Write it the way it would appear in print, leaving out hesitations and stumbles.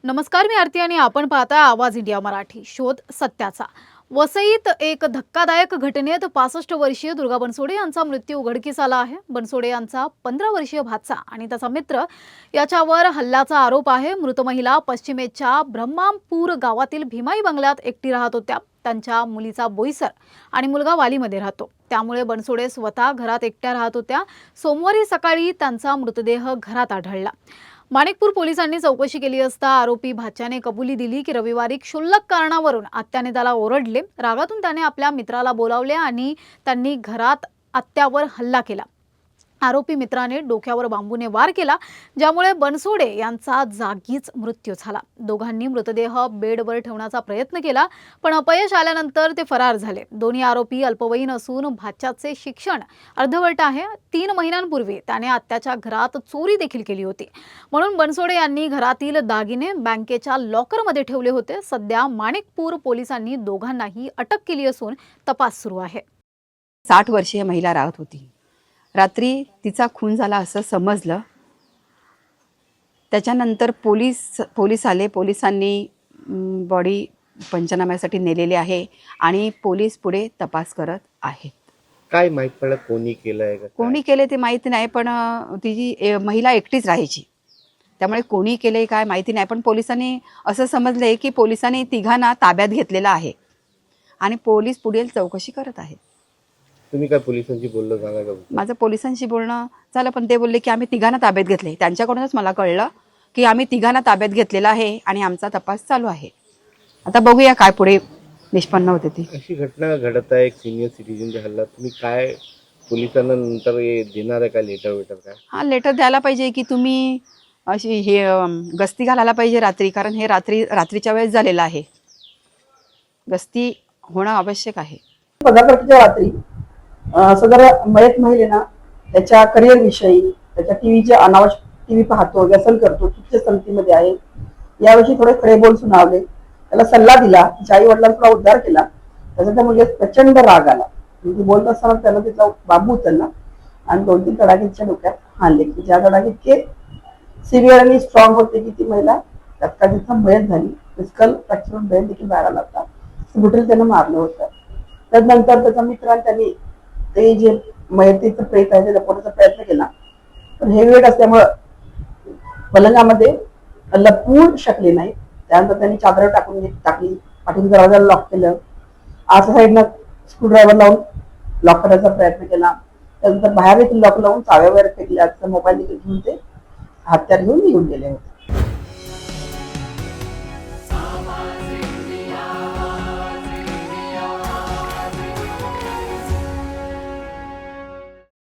नमस्कार, मी आरती आणि आपण पाहताय आवाज इंडिया मराठी. शोध सत्याचा. वसईत एक धक्कादायक घटनेत 65 वर्षीय दुर्गा बनसोडे यांचा मृत्यू उघडकीस आला आहे. बनसोडे यांचा 15 वर्षीय भाचा आणि त्याचा मित्र याच्यावर हल्ल्याचा आरोप आहे. मृत महिला पश्चिमेच्या ब्रह्मापूर गावातील भीमाई बंगल्यात एकटी राहत होत्या. त्यांच्या मुलीचा बोईसर आणि मुलगा वालीमध्ये राहतो. त्यामुळे बनसोडे स्वतः घरात एकट्या राहत होत्या. सोमवारी सकाळी त्यांचा मृतदेह घरात आढळला. माणिकपूर पोलिसांनी चौकशी केली असता आरोपी भाच्याने कबुली दिली की रविवारी क्षुल्लक कारणावरून आत्याने त्याला ओरडले. रागातून त्याने आपल्या मित्राला बोलावले आणि त्यांनी घरात आत्यावर हल्ला केला. आरोपी मित्राने डोक्यावर बांबूने वार केला, ज्यामुळे बनसोडे यांचा जागीच मृत्यू झाला. दोघांनी मृतदेह बेडवर ठेवण्याचा प्रयत्न केला, पण अपयश आल्यानंतर ते फरार झाले. दोन्ही आरोपी अल्पवयीन असून भाच्याचे शिक्षण अर्धवट आहे. 3 महिन्यांपूर्वी त्याने आत्याच्या घरात चोरी देखील केली होती. म्हणून बनसोडे यांनी घरातील दागिने बँकेच्या लॉकरमध्ये ठेवले होते. सध्या माणिकपूर पोलिसांनी दोघांनाही अटक केली असून तपास सुरू आहे. 60 वर्षीय महिला राहत होती. रात्री तिचा खून झाला असं समजलं. त्याच्यानंतर पोलीस आले. पोलिसांनी बॉडी पंचनाम्यासाठी नेलेली आहे आणि पोलीस पुढे तपास करत आहेत. काय माहित पडलं कोणी केलंय का? कोणी केले ते माहिती नाही, पण तिची महिला एकटीच राहायची, त्यामुळे कोणी केले काय माहिती नाही. पण पोलिसांनी असं समजलंय की पोलिसांनी तिघांना ताब्यात घेतलेलं आहे आणि पोलीस पुढील चौकशी करत आहेत. तुम्ही काय पोलिसांशी बोललो सांगा का? माझं पोलिसांशी बोलणं झालं, पण ते बोलले की आम्ही तिघांना ताब्यात घेतले. त्यांच्याकडूनच मला कळलं की आम्ही तिघांना ताब्यात घेतलेला आहे आणि आमचा तपास चालू आहे. आता बघूया काय पुढे निष्पन्न होते ती. अशी घटना घडत आहे, एक सिनियर सिटीजनच्या हल्ला. तुम्ही काय पोलिसांना नंतर देणार आहे का लेटर वेटर काय? हा, लेटर द्यायला पाहिजे की तुम्ही अशी हे गस्ती घालायला पाहिजे रात्री, कारण हे रात्रीच्या वेळेस झालेलं आहे. गस्ती होणं आवश्यक आहे. 15 तारखेच्या रात्री सदर मयत महिलेनं त्याच्या करिअर विषयी, त्याच्या टीव्हीचे अनावश्यक टीव्ही पाहतो, व्यसन करतो, चुकीच्या संगतीमध्ये आहे, याविषयी थोडे खडे बोल सुनावले. त्याला सल्ला दिला. तिच्या आई वडिलांनी थोडा उद्धार केला. त्याचा त्या मुलीला प्रचंड राग आला. ती बोलत असताना त्यानं तिचा बांबू उचलला आणि 2-3 तडाखे तिच्या डोक्यात हाणले की ज्या तडाखे इतके सिव्हिअर आणि स्ट्रॉंग होते की ती महिला तत्काळ तिथं मयत झाली. फिजिकल फ्रॅक्चर ब्रेन देखील बाहेर आला होता. ब्रुटल त्यानं मारलं होतं. त्यानंतर त्याचा मित्र आणि त्यांनी ते जे मयतीचं प्रेत आहे ते लपवण्याचा प्रयत्न केला, पण हे वेळ असल्यामुळं पलंगामध्ये लपवू शकले नाही. त्यानंतर त्यांनी चादर टाकली, पाठीच्या दरवाजाला लॉक केलं. आतल्या साईडनं स्क्रूड्रायव्हर लावून लॉक करायचा प्रयत्न केला. त्यानंतर बाहेर देखील लॉक लावून चाव्या वगैरे फेकल्या. मोबाईल देखील घेऊन ते हत्यार घेऊन निघून गेले होते.